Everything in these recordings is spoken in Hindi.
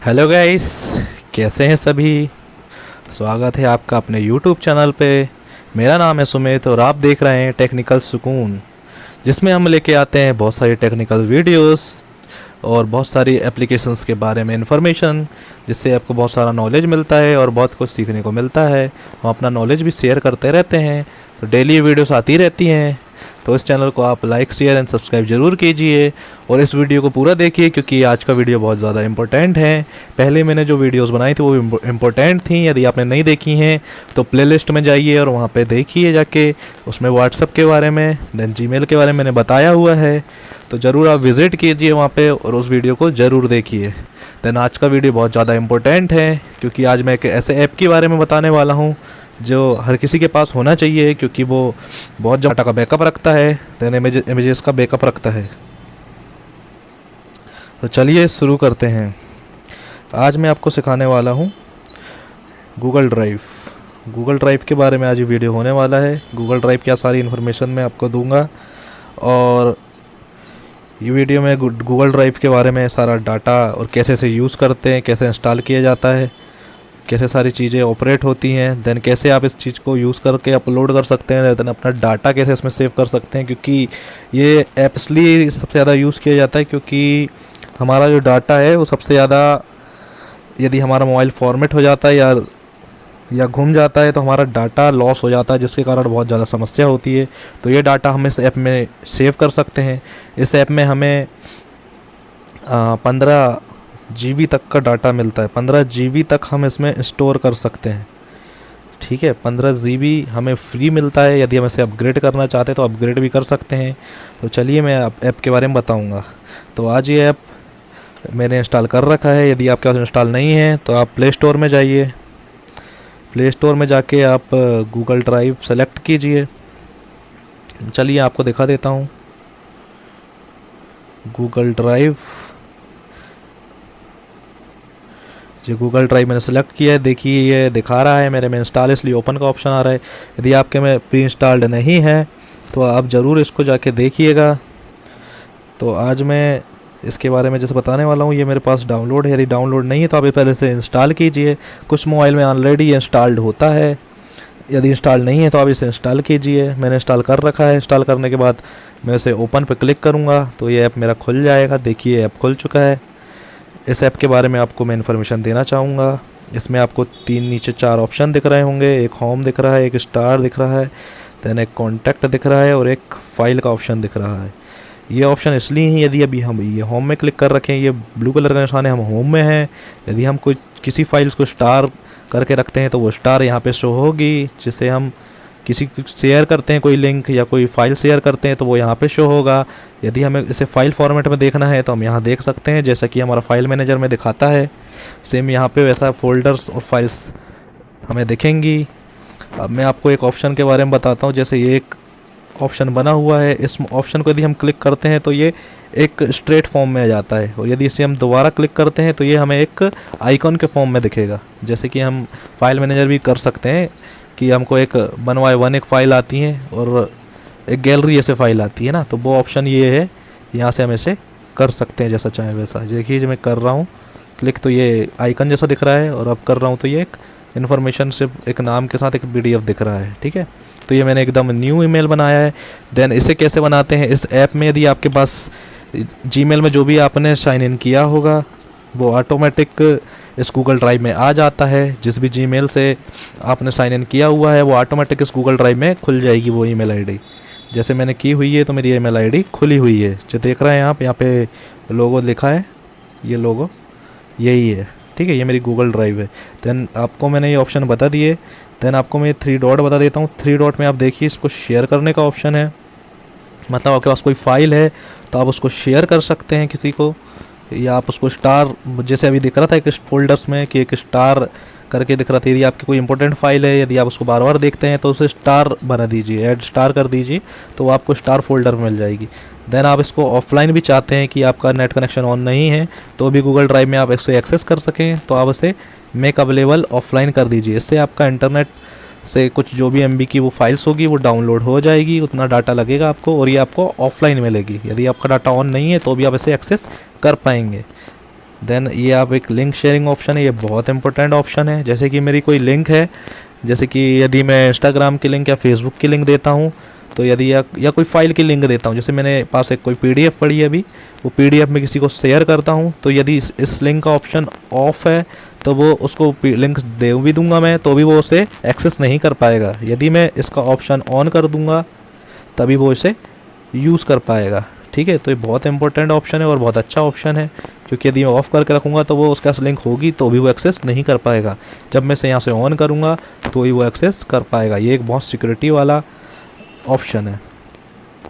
हेलो गाइस, कैसे हैं सभी। स्वागत है आपका अपने यूट्यूब चैनल पे। मेरा नाम है सुमित और आप देख रहे हैं टेक्निकल सुकून, जिसमें हम लेके आते हैं बहुत सारी टेक्निकल वीडियोस और बहुत सारी एप्लीकेशंस के बारे में इंफॉर्मेशन, जिससे आपको बहुत सारा नॉलेज मिलता है और बहुत कुछ सीखने को मिलता है। हम अपना नॉलेज भी शेयर करते रहते हैं, तो डेली वीडियोस आती रहती हैं। तो इस चैनल को आप लाइक शेयर एंड सब्सक्राइब ज़रूर कीजिए और इस वीडियो को पूरा देखिए, क्योंकि आज का वीडियो बहुत ज़्यादा इंपॉर्टेंट है। पहले मैंने जो वीडियोस बनाई थी वो इम्पोर्टेंट थी। यदि आपने नहीं देखी हैं तो प्लेलिस्ट में जाइए और वहाँ पे देखिए जाके। उसमें व्हाट्सअप के बारे में, देन जीमेल के बारे में मैंने बताया हुआ है, तो ज़रूर आप विज़िट कीजिए वहाँ पे और उस वीडियो को ज़रूर देखिए। देन आज का वीडियो बहुत ज़्यादा इंपॉर्टेंट है, क्योंकि आज मैं एक ऐसे ऐप के बारे में बताने वाला हूँ जो हर किसी के पास होना चाहिए, क्योंकि वो बहुत डाटा का बैकअप रखता है, देन इमेजेस का बैकअप रखता है। तो चलिए शुरू करते हैं। आज मैं आपको सिखाने वाला हूँ गूगल ड्राइव। गूगल ड्राइव के बारे में आज ये वीडियो होने वाला है। गूगल ड्राइव की सारी इन्फॉर्मेशन मैं आपको दूंगा और ये वीडियो में गूगल ड्राइव के बारे में सारा डाटा और कैसे इसे यूज़ करते हैं, कैसे इंस्टॉल किया जाता है, कैसे सारी चीज़ें ऑपरेट होती हैं, देन कैसे आप इस चीज़ को यूज़ करके अपलोड कर सकते हैं, देन अपना डाटा कैसे इसमें सेव कर सकते हैं। क्योंकि ये ऐप इसलिए सबसे ज़्यादा यूज़ किया जाता है क्योंकि हमारा जो डाटा है वो सबसे ज़्यादा, यदि हमारा मोबाइल फॉर्मेट हो जाता है या घूम जाता है तो हमारा डाटा लॉस हो जाता है, जिसके कारण बहुत ज़्यादा समस्या होती है। तो ये डाटा हम इस ऐप में सेव कर सकते हैं। इस ऐप में हमें 15 GB तक का डाटा मिलता है। 15 GB तक हम इसमें स्टोर कर सकते हैं, ठीक है। 15 GB हमें फ्री मिलता है। यदि हम इसे अपग्रेड करना चाहते हैं तो अपग्रेड भी कर सकते हैं। तो चलिए मैं ऐप के बारे में बताऊंगा। तो आज ये ऐप मैंने इंस्टॉल कर रखा है। यदि आपके पास इंस्टॉल नहीं है तो आप प्ले स्टोर में जाइए। प्ले स्टोर में जाके आप गूगल ड्राइव सेलेक्ट कीजिए। चलिए आपको दिखा देता हूँ गूगल ड्राइव। जो गूगल ड्राइव मैंने सेलेक्ट किया है, देखिए ये दिखा रहा है मेरे में इंस्टॉल, इसलिए ओपन का ऑप्शन आ रहा है। यदि आपके में प्री इंस्टॉल्ड नहीं है तो आप ज़रूर इसको जाके देखिएगा। तो आज मैं इसके बारे में जैसे बताने वाला हूँ, ये मेरे पास डाउनलोड है। यदि डाउनलोड नहीं है तो आप ये पहले से इंस्टॉल कीजिए। कुछ मोबाइल में ऑलरेडी इंस्टॉल्ड होता है, यदि इंस्टॉल नहीं है तो आप इसे इंस्टॉल कीजिए। मैंने इंस्टॉल कर रखा है। इंस्टॉल करने के बाद मैं इसे ओपन पर क्लिक करूँगा तो ये ऐप मेरा खुल जाएगा। देखिए ऐप खुल चुका है। इस ऐप के बारे में आपको मैं इन्फॉर्मेशन देना चाहूँगा। इसमें आपको नीचे 4 ऑप्शन दिख रहे होंगे। एक होम दिख रहा है, एक स्टार दिख रहा है, देन एक कॉन्टैक्ट दिख रहा है और एक फाइल का ऑप्शन दिख रहा है। ये ऑप्शन इसलिए ही, यदि अभी हम ये होम में क्लिक कर रखें, ये ब्लू कलर का निशान है, हम होम में हैं। यदि हम किसी फाइल को स्टार करके रखते हैं तो वो स्टार यहाँ पे शो होगी। जिसे हम किसी को शेयर करते हैं, कोई लिंक या कोई फाइल शेयर करते हैं तो वो यहाँ पे शो होगा। यदि हमें इसे फाइल फॉर्मेट में देखना है तो हम यहाँ देख सकते हैं, जैसा कि हमारा फाइल मैनेजर में दिखाता है। सेम यहाँ पे वैसा फोल्डर्स और फाइल्स हमें दिखेंगी। अब मैं आपको एक ऑप्शन के बारे में बताता हूँ। जैसे ये एक ऑप्शन बना हुआ है, इस ऑप्शन को यदि हम क्लिक करते हैं तो ये एक स्ट्रेट फॉर्म में आ जाता है, और यदि इसे हम दोबारा क्लिक करते हैं तो ये हमें एक आइकॉन के फॉर्म में दिखेगा। जैसे कि हम फाइल मैनेजर भी कर सकते हैं कि हमको एक 1x1 एक फ़ाइल आती है और एक गैलरी ऐसे फाइल आती है ना, तो वो ऑप्शन ये है। यहाँ से हम ऐसे कर सकते हैं जैसा चाहे वैसा। देखिए जो मैं कर रहा हूँ क्लिक तो ये आइकन जैसा दिख रहा है, और अब कर रहा हूँ तो ये एक इन्फॉर्मेशन से एक नाम के साथ एक PDF दिख रहा है, ठीक है। तो ये मैंने एकदम न्यू ईमेल बनाया है। देन इसे कैसे बनाते हैं, इस ऐप में यदि आपके पास जीमेल में जो भी आपने साइन इन किया होगा वो ऑटोमेटिक इस गूगल ड्राइव में आ जाता है। जिस भी जीमेल से आपने साइन इन किया हुआ है वो ऑटोमेटिक इस गूगल ड्राइव में खुल जाएगी वो ईमेल आईडी। जैसे मैंने की हुई है तो मेरी ईमेल आईडी खुली हुई है। जो देख रहे हैं आप, यहाँ पे लोगो लिखा है, ये लोगो यही है, ठीक है। ये मेरी गूगल ड्राइव है। देन आपको मैंने ये ऑप्शन बता दिए। देन आपको मैं 3 डॉट बता देता हूँ। 3 डॉट में आप देखिए इसको शेयर करने का ऑप्शन है। मतलब आपके पास कोई फाइल है तो आप उसको शेयर कर सकते हैं किसी को, या आप उसको स्टार, जैसे अभी दिख रहा था एक फोल्डर्स में कि एक स्टार करके दिख रहा था। यदि आपकी कोई इंपॉर्टेंट फाइल है, यदि आप उसको बार बार देखते हैं तो उसे स्टार बना दीजिए, ऐड स्टार कर दीजिए, तो आपको स्टार फोल्डर मिल जाएगी। देन आप इसको ऑफलाइन भी चाहते हैं कि आपका नेट कनेक्शन ऑन नहीं है तो भी गूगल ड्राइव में आप इसे एक्सेस कर सकें, तो आप इसे मेक अवेलेबल ऑफलाइन कर दीजिए। इससे आपका इंटरनेट से कुछ जो भी MB की वो फाइल्स होगी वो डाउनलोड हो जाएगी, उतना डाटा लगेगा आपको, और ये आपको ऑफलाइन मिलेगी। यदि आपका डाटा ऑन नहीं है तो भी आप इसे एक्सेस कर पाएंगे। देन ये आप एक लिंक शेयरिंग ऑप्शन है, ये बहुत इंपॉर्टेंट ऑप्शन है। जैसे कि मेरी कोई लिंक है, जैसे कि यदि मैं इंस्टाग्राम की लिंक या फेसबुक की लिंक देता हूँ, तो यदि या कोई फाइल की लिंक देता हूँ, जैसे मैंने पास एक कोई पीडीएफ पड़ी है अभी, वो पीडीएफ में किसी को शेयर करता हूँ, तो यदि इस लिंक का ऑप्शन ऑफ है तो वो उसको लिंक दे भी दूंगा मैं तो भी वो उसे एक्सेस नहीं कर पाएगा। यदि मैं इसका ऑप्शन ऑन कर दूंगा तभी वो इसे यूज़ कर पाएगा। ठीक है, तो ये बहुत इंपॉर्टेंट ऑप्शन है और बहुत अच्छा ऑप्शन है, क्योंकि यदि मैं ऑफ़ करके रखूँगा तो वो उसके पास लिंक होगी तो भी वो एक्सेस नहीं कर पाएगा। जब मैं इसे यहाँ से ऑन करूँगा तो ही वो एक्सेस कर पाएगा। ये एक बहुत सिक्योरिटी वाला ऑप्शन है।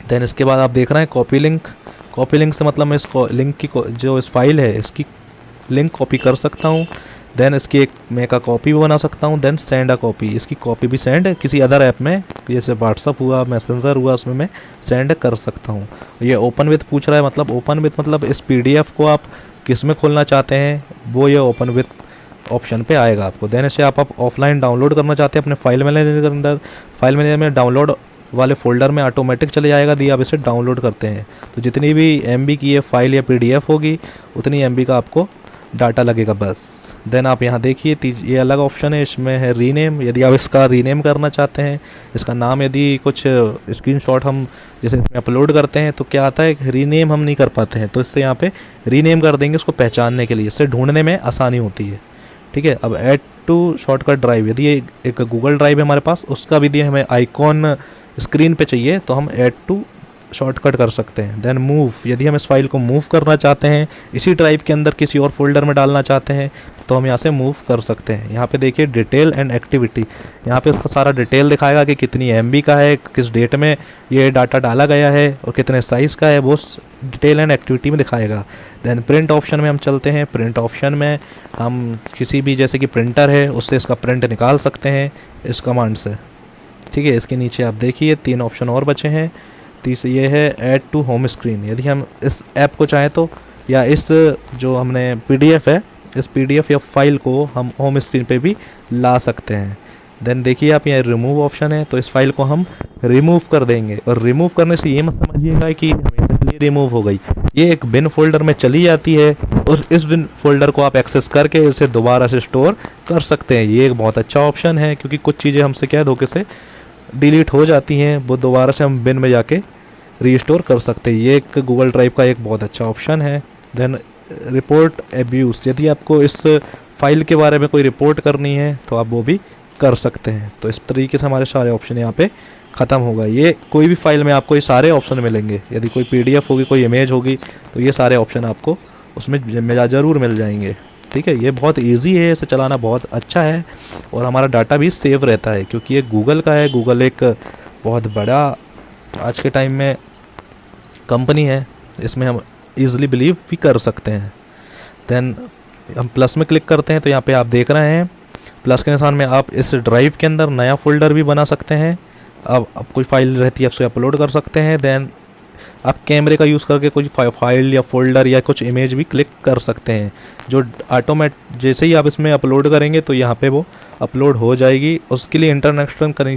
देन इसके बाद आप देख रहे हैं कॉपी लिंक। कॉपी लिंक से मतलब मैं इस लिंक की जो इस फाइल है इसकी लिंक कॉपी कर सकता हूँ। देन इसकी एक मैं का कॉपी भी बना सकता हूँ। देन सेंड अ कॉपी, इसकी कॉपी भी सेंड किसी अदर ऐप में, जैसे व्हाट्सअप हुआ, मैसेंजर हुआ, उसमें मैं सेंड कर सकता हूँ। ये ओपन विथ पूछ रहा है, मतलब ओपन विथ मतलब इस पीडीएफ को आप किस में खोलना चाहते हैं वो ये ओपन विथ ऑप्शन पे आएगा आपको। देन इसे आप ऑफलाइन डाउनलोड करना चाहते हैं अपने फाइल मैनेजर के अंदर, फाइल मैनेजर में डाउनलोड वाले फोल्डर में ऑटोमेटिक चले जाएगा यदि आप इसे डाउनलोड करते हैं। तो जितनी भी एमबी की ये फाइल या पीडीएफ होगी उतनी एमबी का आपको डाटा लगेगा बस। देन आप यहाँ देखिए ये अलग ऑप्शन है, इसमें है रीनेम। यदि आप इसका रीनेम करना चाहते हैं, इसका नाम यदि कुछ स्क्रीनशॉट हम जैसे इसमें अपलोड करते हैं तो क्या आता है, रीनेम हम नहीं कर पाते हैं, तो इससे यहाँ पे रीनेम कर देंगे उसको पहचानने के लिए, इससे ढूंढने में आसानी होती है। ठीक है, अब ऐड टू शॉर्टकट ड्राइव, यदि ये एक गूगल ड्राइव है हमारे पास, उसका भी यदि हमें आइकॉन स्क्रीन पे चाहिए तो हम ऐड टू शॉर्टकट कर सकते हैं। देन मूव, यदि हम इस फाइल को मूव करना चाहते हैं, इसी ड्राइव के अंदर किसी और फोल्डर में डालना चाहते हैं तो हम यहाँ से मूव कर सकते हैं। यहाँ पे देखिए डिटेल एंड एक्टिविटी, यहाँ पे उसका सारा डिटेल दिखाएगा कि कितनी एमबी का है, किस डेट में ये डाटा डाला गया है और कितने साइज़ का है, वो डिटेल एंड एक्टिविटी में दिखाएगा। देन प्रिंट ऑप्शन में हम चलते हैं। प्रिंट ऑप्शन में हम किसी भी जैसे कि प्रिंटर है उससे इसका प्रिंट निकाल सकते हैं इस कमांड से। ठीक है, इसके नीचे आप देखिए 3 ऑप्शन और बचे हैं। तीसरी ये है ऐड टू होम स्क्रीन, यदि हम इस ऐप को चाहें तो, या इस जो हमने पीडीएफ है, इस पीडीएफ या फाइल को हम होम स्क्रीन पे भी ला सकते हैं। देन देखिए आप यहाँ रिमूव ऑप्शन है, तो इस फाइल को हम रिमूव कर देंगे। और रिमूव करने से ये मत समझिएगा कि हमेशा के लिए रिमूव हो गई, ये एक बिन फोल्डर में चली जाती है और इस बिन फोल्डर को आप एक्सेस करके इसे दोबारा से स्टोर कर सकते हैं। ये एक बहुत अच्छा ऑप्शन है, क्योंकि कुछ चीज़ें हमसे क्या धोखे से डिलीट हो जाती हैं, वो दोबारा से हम बिन में जाके रीस्टोर कर सकते हैं। ये एक गूगल ड्राइव का एक बहुत अच्छा ऑप्शन है। देन रिपोर्ट एब्यूज़, यदि आपको इस फाइल के बारे में कोई रिपोर्ट करनी है तो आप वो भी कर सकते हैं। तो इस तरीके से हमारे सारे ऑप्शन यहाँ पे ख़त्म होगा। ये कोई भी फाइल में आपको ये सारे ऑप्शन मिलेंगे, यदि कोई पीडीएफ होगी, कोई इमेज होगी, तो ये सारे ऑप्शन आपको उसमें ज़रूर मिल जाएंगे। ठीक है, ये बहुत इजी है, इसे चलाना बहुत अच्छा है और हमारा डाटा भी सेव रहता है, क्योंकि ये गूगल का है। गूगल एक बहुत बड़ा आज के टाइम में कंपनी है, इसमें हम इजीली बिलीव भी कर सकते हैं। देन हम प्लस में क्लिक करते हैं तो यहाँ पे आप देख रहे हैं प्लस के निशान में आप इस ड्राइव के अंदर नया फोल्डर भी बना सकते हैं। अब कोई फाइल रहती है उसे अपलोड कर सकते हैं। देन आप कैमरे का यूज़ करके कुछ फाइल या फोल्डर या कुछ इमेज भी क्लिक कर सकते हैं, जो जैसे ही आप इसमें अपलोड करेंगे तो यहाँ पे वो अपलोड हो जाएगी। उसके लिए इंटरनेट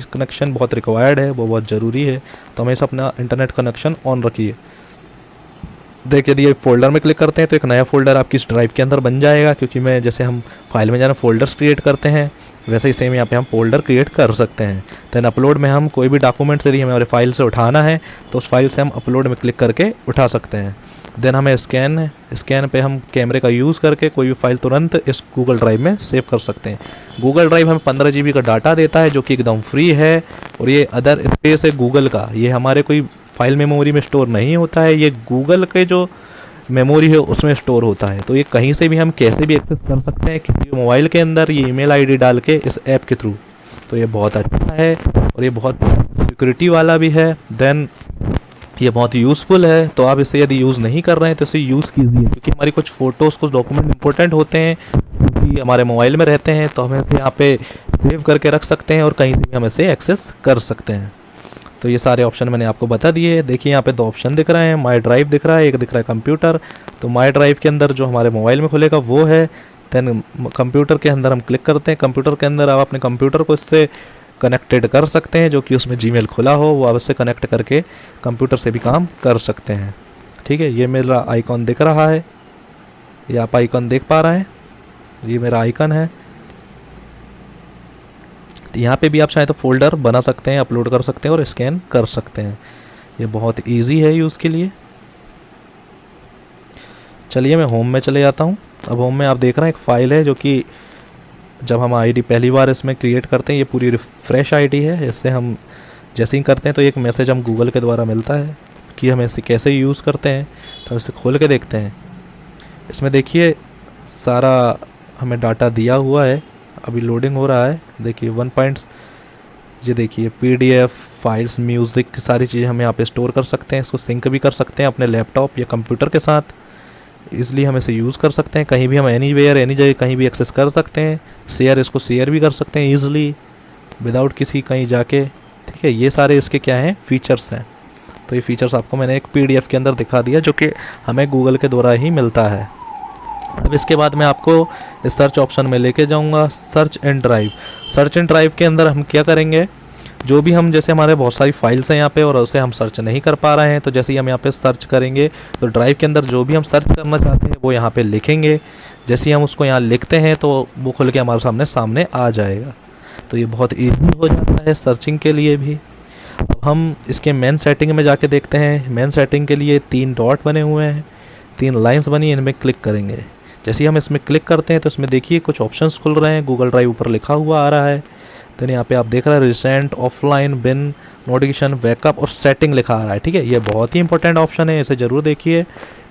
कनेक्शन बहुत रिक्वायर्ड है, वो बहुत ज़रूरी है, तो हमेशा अपना इंटरनेट कनेक्शन ऑन रखिए। देखिए यदि फोल्डर में क्लिक करते हैं तो एक नया फोल्डर आपकी इस ड्राइव के अंदर बन जाएगा, क्योंकि मैं जैसे हम फाइल में जाना फोल्डर्स क्रिएट करते हैं वैसे ही सेम यहाँ पे हम फोल्डर क्रिएट कर सकते हैं। देन अपलोड में हम कोई भी डॉक्यूमेंट्स यदि हमें फाइल से उठाना है तो उस फाइल से हम अपलोड में क्लिक करके उठा सकते हैं। देन हमें स्कैन पे हम कैमरे का यूज़ करके कोई भी फाइल तुरंत इस गूगल ड्राइव में सेव कर सकते हैं। गूगल ड्राइव हमें 15 GB का डाटा देता है, जो कि एकदम फ्री है, और ये अदर स्पेस है गूगल का, ये हमारे कोई फाइल मेमोरी में स्टोर नहीं होता है, ये गूगल के जो मेमोरी है उसमें स्टोर होता है। तो ये कहीं से भी हम कैसे भी एक्सेस कर सकते हैं किसी भी मोबाइल के अंदर, ये ईमेल आईडी डाल के इस ऐप के थ्रू। तो ये बहुत अच्छा है और ये बहुत सिक्योरिटी वाला भी है। देन ये बहुत यूज़फुल है, तो आप इसे यदि यूज़ नहीं कर रहे हैं तो इसे यूज़ कीजिए, क्योंकि हमारी कुछ फ़ोटोज़ कुछ डॉक्यूमेंट इंपॉर्टेंट होते हैं क्योंकि हमारे मोबाइल में रहते हैं, तो हम इसे यहाँ पे सेव करके रख सकते हैं और कहीं से भी हम इसे एक्सेस कर सकते हैं। तो ये सारे ऑप्शन मैंने आपको बता दिए। देखिए यहाँ पे 2 ऑप्शन दिख रहे हैं, माई ड्राइव दिख रहा है, एक दिख रहा है कंप्यूटर। तो माई ड्राइव के अंदर जो हमारे मोबाइल में खुलेगा वो है। देन कंप्यूटर के अंदर हम क्लिक करते हैं, कंप्यूटर के अंदर आप अपने कंप्यूटर को इससे कनेक्टेड कर सकते हैं, जो कि उसमें जीमेल खुला हो वो आप इससे कनेक्ट करके कंप्यूटर से भी काम कर सकते हैं। ठीक है, ये मेरा आइकॉन दिख रहा है। ये आप आइकन देख पा रहे हैं, ये मेरा आइकन है। यहाँ पे भी आप चाहें तो फोल्डर बना सकते हैं, अपलोड कर सकते हैं और स्कैन कर सकते हैं। ये बहुत इजी है यूज़ के लिए। चलिए मैं होम में चले जाता हूँ। अब होम में आप देख रहे हैं एक फ़ाइल है जो कि जब हम आईडी पहली बार इसमें क्रिएट करते हैं, ये पूरी फ्रेश आईडी है। इससे हम जैसे ही करते हैं तो एक मैसेज हम गूगल के द्वारा मिलता है कि हम इसे कैसे यूज़ करते हैं। तो हम इसे खोल के देखते हैं। इसमें देखिए सारा हमें डाटा दिया हुआ है, अभी लोडिंग हो रहा है। देखिए 1 पॉइंट्स, ये देखिए PDF फाइल्स, म्यूज़िक, सारी चीज़ें हम यहाँ पे स्टोर कर सकते हैं। इसको सिंक भी कर सकते हैं अपने लैपटॉप या कंप्यूटर के साथ। इसलिए हम इसे यूज़ कर सकते हैं, कहीं भी हम एनीवेयर एनी जगह कहीं भी एक्सेस कर सकते हैं। इसको शेयर भी कर सकते हैं ईज़िली विदाउट किसी कहीं जाके। ठीक है, ये सारे इसके क्या हैं, फीचर्स हैं। तो ये फीचर्स आपको मैंने एक PDF के अंदर दिखा दिया जो कि हमें गूगल के द्वारा ही मिलता है। अब इसके बाद मैं आपको इस सर्च ऑप्शन में लेके जाऊंगा, search and drive. Search and drive के अंदर हम क्या करेंगे, जो भी हम, जैसे हमारे बहुत सारी फाइल्स हैं यहाँ पे और उसे हम सर्च नहीं कर पा रहे हैं, तो जैसे ही हम यहाँ पे सर्च करेंगे तो ड्राइव के अंदर जो भी हम सर्च करना चाहते हैं वो यहाँ पे लिखेंगे। जैसे ही हम उसको यहाँ लिखते हैं तो वो खुल के हमारे सामने आ जाएगा। तो ये बहुत ईजी हो जाता है सर्चिंग के लिए भी। अब हम इसके मेन सेटिंग में जाके देखते हैं। मेन सेटिंग के लिए 3 डॉट बने हुए हैं, 3 लाइन्स बनी हैं, इनमें क्लिक करेंगे। जैसे ही हम इसमें क्लिक करते हैं तो इसमें देखिए कुछ ऑप्शंस खुल रहे हैं। गूगल ड्राइव ऊपर लिखा हुआ आ रहा है। देन यहाँ पे आप देख रहे हैं रिसेंट, ऑफलाइन, बिन, नोटिफिकेशन, बैकअप और सेटिंग लिखा आ रहा है। ठीक है, ये बहुत ही इंपॉर्टेंट ऑप्शन है, इसे ज़रूर देखिए।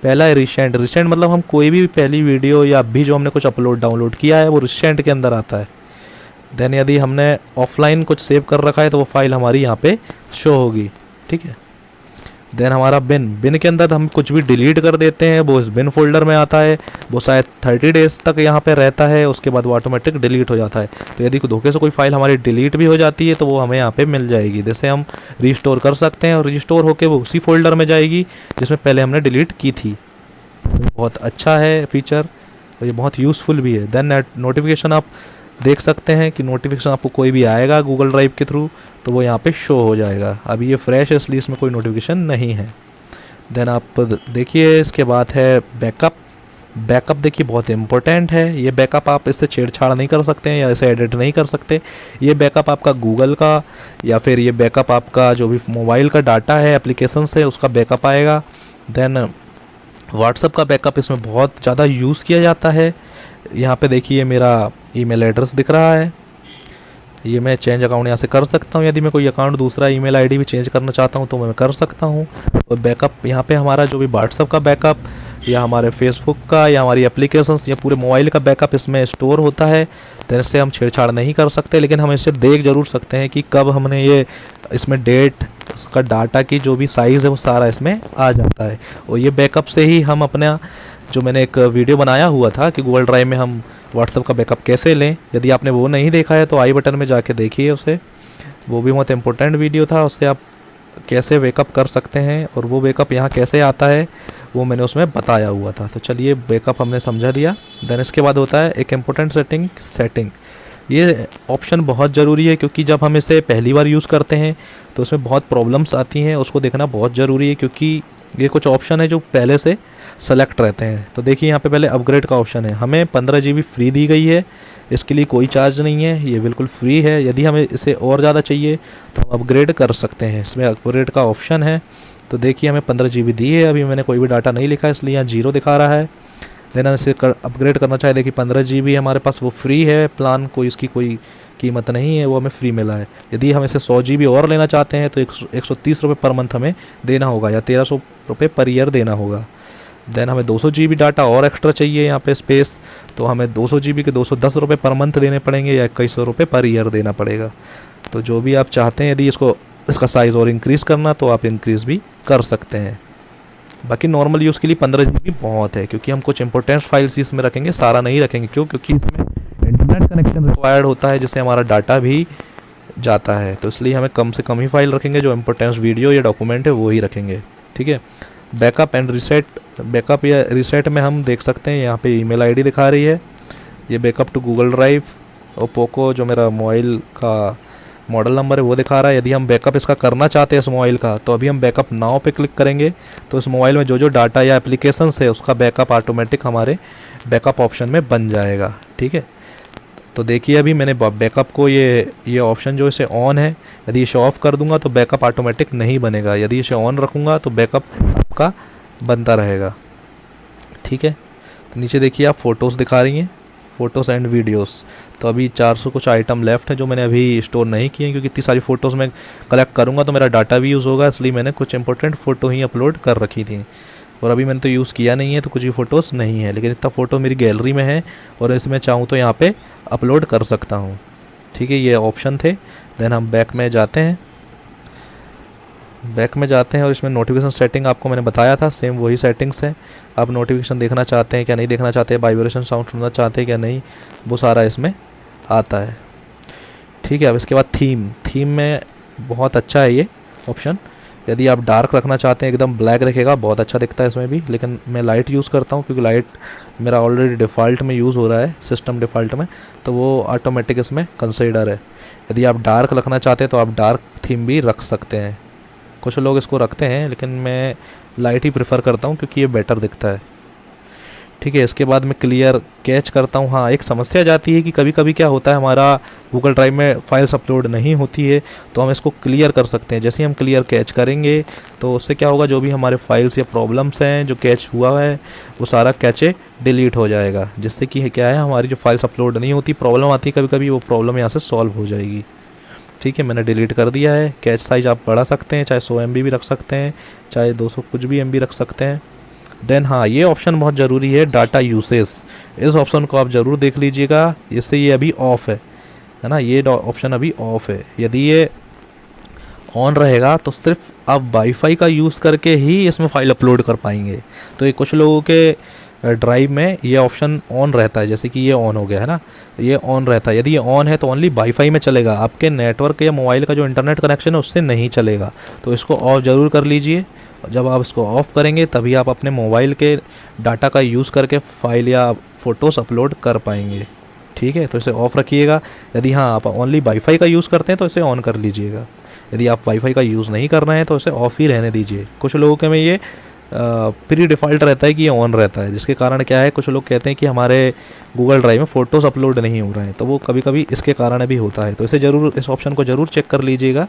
पहला है रिसेंट। रिसेंट मतलब हम कोई भी पहली वीडियो या अभी जो हमने कुछ डाउनलोड किया है वो रिसेंट के अंदर आता है। देन यदि हमने ऑफलाइन कुछ सेव कर रखा है तो वो फाइल हमारी यहाँ पे शो होगी। ठीक है। देन हमारा बिन के अंदर हम कुछ भी डिलीट कर देते हैं वो इस बिन फोल्डर में आता है। वो शायद 30 डेज़ तक यहाँ पे रहता है, उसके बाद वो ऑटोमेटिक डिलीट हो जाता है। तो यदि धोखे से कोई फाइल हमारी डिलीट भी हो जाती है तो वो हमें यहाँ पे मिल जाएगी, जिसे हम रिस्टोर कर सकते हैं और रिस्टोर होकर वो उसी फोल्डर में जाएगी जिसमें पहले हमने डिलीट की थी। बहुत अच्छा है फीचर और ये बहुत यूज़फुल भी है। देन नोटिफिकेशन आप देख सकते हैं कि नोटिफिकेशन आपको कोई भी आएगा गूगल ड्राइव के थ्रू तो वो यहाँ पे शो हो जाएगा। अभी ये फ्रेश है इसलिए इसमें कोई नोटिफिकेशन नहीं है। देन आप देखिए इसके बाद है बैकअप। बैकअप देखिए बहुत इंपॉर्टेंट है। ये बैकअप आप इससे छेड़छाड़ नहीं कर सकते हैं या इसे एडिट नहीं कर सकते। ये बैकअप आपका गूगल का या फिर ये बैकअप आपका जो भी मोबाइल का डाटा है एप्लीकेशन से उसका बैकअप आएगा। देन व्हाट्सअप का बैकअप इसमें बहुत ज़्यादा यूज़ किया जाता है। यहाँ पे देखिए मेरा ईमेल एड्रेस दिख रहा है, ये मैं चेंज अकाउंट यहाँ से कर सकता हूँ। यदि मैं कोई अकाउंट दूसरा ईमेल आईडी भी चेंज करना चाहता हूँ तो मैं कर सकता हूँ। और बैकअप यहाँ पे हमारा जो भी व्हाट्सअप का बैकअप या हमारे फेसबुक का या हमारी एप्लीकेशंस या पूरे मोबाइल का बैकअप इसमें स्टोर होता है। तो इससे हम छेड़छाड़ नहीं कर सकते, लेकिन हम इसे देख ज़रूर सकते हैं कि कब हमने ये इसमें डेट, उसका डाटा की जो भी साइज़ है वो सारा इसमें आ जाता है। और ये बैकअप से ही हम अपना, जो मैंने एक वीडियो बनाया हुआ था कि गूगल ड्राइव में हम व्हाट्सएप का बैकअप कैसे लें, यदि आपने वो नहीं देखा है तो आई बटन में जाके देखिए उसे। वो भी बहुत इंपॉर्टेंट वीडियो था, उससे आप कैसे बैकअप कर सकते हैं और वो बैकअप यहाँ कैसे आता है वो मैंने उसमें बताया हुआ था। तो चलिए बैकअप हमने समझा दिया। देन इसके बाद होता है एक इम्पोर्टेंट सेटिंग। ये ऑप्शन बहुत ज़रूरी है क्योंकि जब हम इसे पहली बार यूज़ करते हैं तो उसमें बहुत प्रॉब्लम्स आती हैं, उसको देखना बहुत ज़रूरी है क्योंकि ये कुछ ऑप्शन है जो पहले से सेलेक्ट रहते हैं। तो देखिए यहाँ पे पहले अपग्रेड का ऑप्शन है। हमें 15 GB फ्री दी गई है, इसके लिए कोई चार्ज नहीं है, ये बिल्कुल फ्री है। यदि हमें इसे और ज़्यादा चाहिए तो हम अपग्रेड कर सकते हैं, इसमें अपग्रेड का ऑप्शन है। तो देखिए हमें 15 GB दी है, अभी मैंने कोई भी डाटा नहीं लिखा इसलिए यहाँ 0 दिखा रहा है। देन हम इसे अपग्रेड करना चाहे, देखिए 15 GB हमारे पास वो फ्री है प्लान, कोई इसकी कोई कीमत नहीं है, वो हमें फ्री मिला है। यदि हम इसे 100 GB और लेना चाहते हैं तो 130 रुपये पर मंथ हमें देना होगा या 1300 रुपये पर ईयर देना होगा। देन हमें 200 GB डाटा और एक्स्ट्रा चाहिए यहाँ पे स्पेस, तो हमें 200 GB के 210 रुपये पर मंथ देने पड़ेंगे या 2100 रुपये पर ईयर देना पड़ेगा। तो जो भी आप चाहते हैं, यदि इसका साइज़ और इंक्रीज़ करना तो आप इंक्रीज़ भी कर सकते हैं। बाकी नॉर्मल यूज़ के लिए 15 GB बहुत है क्योंकि हम कुछ इंपॉर्टेंट फाइल्स इसमें रखेंगे, सारा नहीं रखेंगे। क्यों? क्योंकि इसमें इंटरनेट कनेक्शन रिक्वायर्ड होता है जिससे हमारा डाटा भी जाता है, तो इसलिए हमें कम से कम ही फाइल रखेंगे, जो इंपॉर्टेंट वीडियो या डॉक्यूमेंट है वो ही रखेंगे। ठीक है। Backup and reset. बैकअप या रीसेट में हम देख सकते हैं यहाँ पे ईमेल आईडी दिखा रही है, ये बैकअप टू गूगल ड्राइव और पोको जो मेरा मोबाइल का मॉडल नंबर है वो दिखा रहा है। यदि हम बैकअप इसका करना चाहते हैं इस मोबाइल का, तो अभी हम बैकअप नाउ पे क्लिक करेंगे तो इस मोबाइल में जो जो डाटा या एप्लीकेशंस है उसका बैकअप ऑटोमेटिक हमारे बैकअप ऑप्शन में बन जाएगा। ठीक है, तो देखिए अभी मैंने बैकअप को ये ऑप्शन जो इसे ऑन है, यदि इसे ऑफ़ कर दूंगा तो बैकअप ऑटोमेटिक नहीं बनेगा, यदि इसे ऑन रखूँगा तो बैकअप आपका बनता रहेगा। ठीक है, तो नीचे देखिए आप फ़ोटोज़ दिखा रही हैं, फ़ोटोज़ एंड वीडियोज़। तो अभी 400 कुछ आइटम लेफ़्ट है जो मैंने अभी स्टोर नहीं किए हैं, क्योंकि इतनी सारी फ़ोटोज़ मैं कलेक्ट करूँगा तो मेरा डाटा भी यूज़ होगा, इसलिए मैंने कुछ इंपॉर्टेंट फ़ोटो ही अपलोड कर रखी थी और अभी मैंने तो यूज़ किया नहीं है, तो कुछ भी फ़ोटोज़ नहीं है, लेकिन इतना फ़ोटो मेरी गैलरी में है और इसमें चाहूँ तो यहाँ पे अपलोड कर सकता हूँ। ठीक है, ये ऑप्शन थे। देन हम बैक में जाते हैं, और इसमें नोटिफिकेशन सेटिंग आपको मैंने बताया था, सेम वही सेटिंग्स है। आप नोटिफिकेशन देखना चाहते हैं क्या नहीं देखना चाहते, वाइब्रेशन साउंड सुनना चाहते हैं क्या नहीं, वो सारा इसमें आता है। ठीक है, अब इसके बाद थीम में बहुत अच्छा है ये ऑप्शन। यदि आप डार्क रखना चाहते हैं, एकदम ब्लैक दिखेगा, बहुत अच्छा दिखता है इसमें भी, लेकिन मैं लाइट यूज़ करता हूँ क्योंकि लाइट मेरा ऑलरेडी डिफ़ॉल्ट में यूज़ हो रहा है, सिस्टम डिफ़ॉल्ट में, तो वो ऑटोमेटिक इसमें कंसीडर है। यदि आप डार्क रखना चाहते हैं तो आप डार्क थीम भी रख सकते हैं, कुछ लोग इसको रखते हैं, लेकिन मैं लाइट ही प्रेफर करता हूँ क्योंकि ये बेटर दिखता है। ठीक है, इसके बाद मैं क्लियर कैच करता हूँ। हाँ, एक समस्या जाती है कि कभी कभी क्या होता है, हमारा गूगल ड्राइव में फाइल्स अपलोड नहीं होती है, तो हम इसको क्लियर कर सकते हैं। जैसे ही हम क्लियर कैच करेंगे तो उससे क्या होगा, जो भी हमारे फाइल्स या प्रॉब्लम्स हैं जो कैच हुआ है वो सारा कैचे डिलीट हो जाएगा, जिससे कि क्या है, हमारी जो फाइल्स अपलोड नहीं होती, प्रॉब्लम आती है कभी कभी, वो प्रॉब्लम यहाँ से सॉल्व हो जाएगी। ठीक है, मैंने डिलीट कर दिया है। कैच साइज़ आप बढ़ा सकते हैं, चाहे 100 MB भी रख सकते हैं, चाहे 200 कुछ भी MB रख सकते हैं। देन हाँ, ये ऑप्शन बहुत ज़रूरी है, डाटा यूसेज, इस ऑप्शन को आप ज़रूर देख लीजिएगा, इससे ये अभी ऑफ़ है ना, ये ऑप्शन अभी ऑफ़ है। यदि ये ऑन रहेगा तो सिर्फ आप वाईफाई का यूज़ करके ही इसमें फ़ाइल अपलोड कर पाएंगे। तो ये कुछ लोगों के ड्राइव में ये ऑप्शन ऑन रहता है, जैसे कि ये ऑन हो गया है ना, ये ऑन रहता है। यदि ये ऑन है तो ओनली वाईफाई में चलेगा, आपके नेटवर्क या मोबाइल का जो इंटरनेट कनेक्शन है उससे नहीं चलेगा, तो इसको ऑफ ज़रूर कर लीजिए। जब आप इसको ऑफ़ करेंगे तभी आप अपने मोबाइल के डाटा का यूज़ करके फ़ाइल या फ़ोटोज़ अपलोड कर पाएंगे। ठीक है, तो इसे ऑफ़ रखिएगा। यदि हाँ आप ओनली वाईफाई का यूज़ करते हैं तो इसे ऑन कर लीजिएगा, यदि आप वाईफाई का यूज़ नहीं कर रहे हैं तो इसे ऑफ़ ही रहने दीजिए। कुछ लोगों के में ये प्री डिफ़ॉल्ट रहता है कि ये ऑन रहता है, जिसके कारण क्या है, कुछ लोग कहते हैं कि हमारे गूगल ड्राइव में फ़ोटोज़ अपलोड नहीं हो रहे हैं, तो वो कभी कभी इसके कारण भी होता है। तो इसे ज़रूर, इस ऑप्शन को ज़रूर चेक कर लीजिएगा,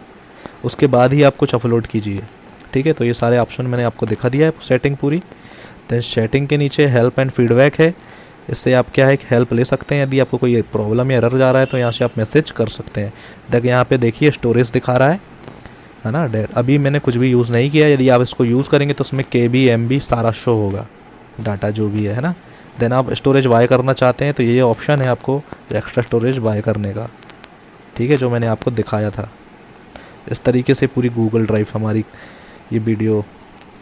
उसके बाद ही आप कुछ अपलोड कीजिए। ठीक है, तो ये सारे ऑप्शन मैंने आपको दिखा दिया है, सेटिंग पूरी। तो सेटिंग के नीचे हेल्प एंड फीडबैक है, इससे आप क्या है कि हेल्प ले सकते हैं। यदि आपको कोई प्रॉब्लम या एरर जा रहा है तो यहाँ से आप मैसेज कर सकते हैं। देखिए यहाँ पे देखिए स्टोरेज दिखा रहा है ना, अभी मैंने कुछ भी यूज़ नहीं किया। यदि आप इसको यूज़ करेंगे तो उसमें KB MB सारा शो होगा, डाटा जो भी है ना। देन आप स्टोरेज बाय करना चाहते हैं तो ये ऑप्शन है आपको एक्स्ट्रा स्टोरेज बाय करने का। ठीक है, जो मैंने आपको दिखाया था। इस तरीके से पूरी गूगल ड्राइव हमारी ये वीडियो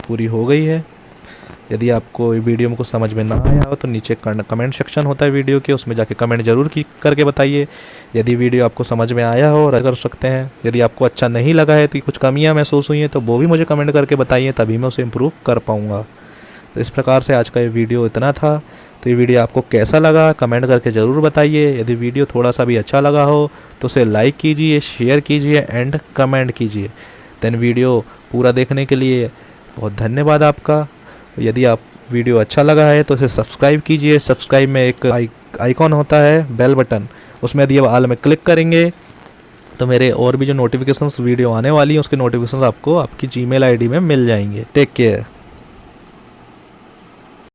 पूरी हो गई है। यदि आपको ये वीडियो में कुछ समझ में ना आया हो तो नीचे कमेंट सेक्शन होता है वीडियो के, उसमें जाके कमेंट ज़रूर करके बताइए। यदि वीडियो आपको समझ में आया हो और कर सकते हैं, यदि आपको अच्छा नहीं लगा है तो कुछ कमियां महसूस हुई हैं तो वो भी मुझे कमेंट करके बताइए, तभी मैं उसे इम्प्रूव कर पाऊँगा। तो इस प्रकार से आज का ये वीडियो इतना था। तो ये वीडियो आपको कैसा लगा कमेंट करके ज़रूर बताइए। यदि वीडियो थोड़ा सा भी अच्छा लगा हो तो उसे लाइक कीजिए, शेयर कीजिए एंड कमेंट कीजिए। देन वीडियो पूरा देखने के लिए बहुत धन्यवाद आपका। यदि आप वीडियो अच्छा लगा है तो इसे सब्सक्राइब कीजिए। सब्सक्राइब में एक आइकॉन होता है बेल बटन, उसमें यदि आप ऑल में क्लिक करेंगे तो मेरे और भी जो नोटिफिकेशंस वीडियो आने वाली हैं उसके नोटिफिकेशंस आपको आपकी Gmail ID में मिल जाएंगे। Take care.